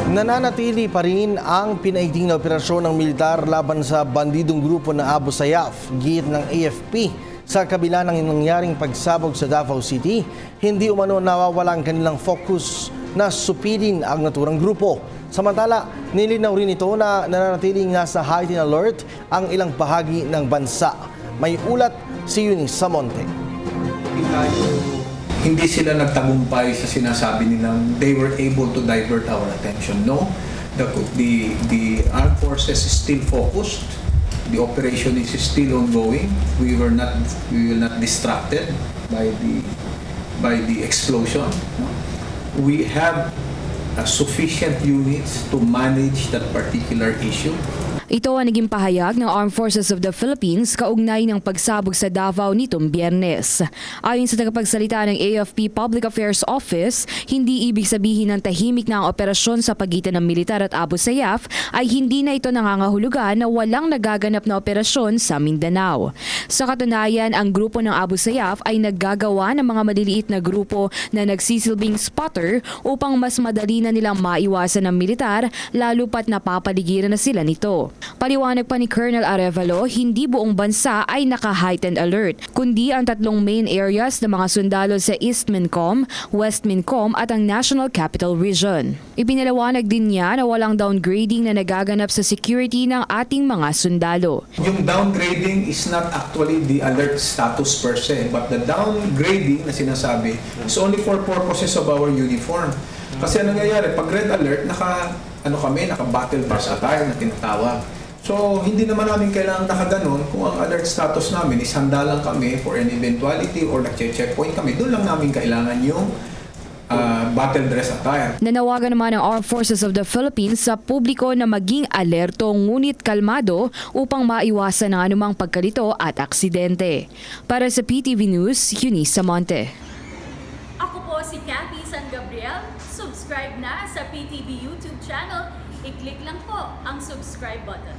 Nananatili pa rin ang pinaigting na operasyon ng militar laban sa bandidong grupo na Abu Sayyaf, giit ng AFP. Sa kabila ng nangyaring pagsabog sa Davao City, hindi umano nawawala ang kanilang focus na supilin ang naturang grupo. Samantala, nilinaw rin ito na nananatiling nasa heightened alert ang ilang bahagi ng bansa. May ulat si Eunice Samonte. Hindi sila nagtagumpay sa sinasabi nilang they were able to divert our attention. No, the armed forces is still focused. The operation is still ongoing. We will not distracted by the explosion. No? We have sufficient units to manage that particular issue. Ito ang naging pahayag ng Armed Forces of the Philippines kaugnay ng pagsabog sa Davao nitong Biyernes. Ayon sa tagapagsalita ng AFP Public Affairs Office, hindi ibig sabihin ng tahimik na ang operasyon sa pagitan ng militar at Abu Sayyaf ay hindi na ito nangangahulugan na walang nagaganap na operasyon sa Mindanao. Sa katunayan, ang grupo ng Abu Sayyaf ay naggagawa ng mga maliliit na grupo na nagsisilbing spotter upang mas madali na nilang maiwasan ng militar lalo pat napapaligiran na sila nito. Paliwanag pa ni Colonel Arevalo, hindi buong bansa ay naka-heightened alert, kundi ang tatlong main areas ng mga sundalo sa East Mincom, West Mincom at ang National Capital Region. Ipinaliwanag din niya na walang downgrading na nagaganap sa security ng ating mga sundalo. Yung downgrading is not actually the alert status per se, but the downgrading na sinasabi is only for purposes of our uniform. Kasi ano nangyayari, pag red alert, naka-battle pass attire na tinatawag. So, hindi naman namin kailangan nakaganon kung ang alert status namin is handa lang kami for an eventuality or nag-checkpoint kami. Doon lang namin kailangan yung battle dress attire. Nanawagan naman ng Armed Forces of the Philippines sa publiko na maging alerto ngunit kalmado upang maiwasan ang anumang pagkalito at aksidente. Para sa PTV News, Eunice Samonte. Ako po si Cathy San Gabriel. Subscribe na sa PTV YouTube channel. I-click lang po ang subscribe button.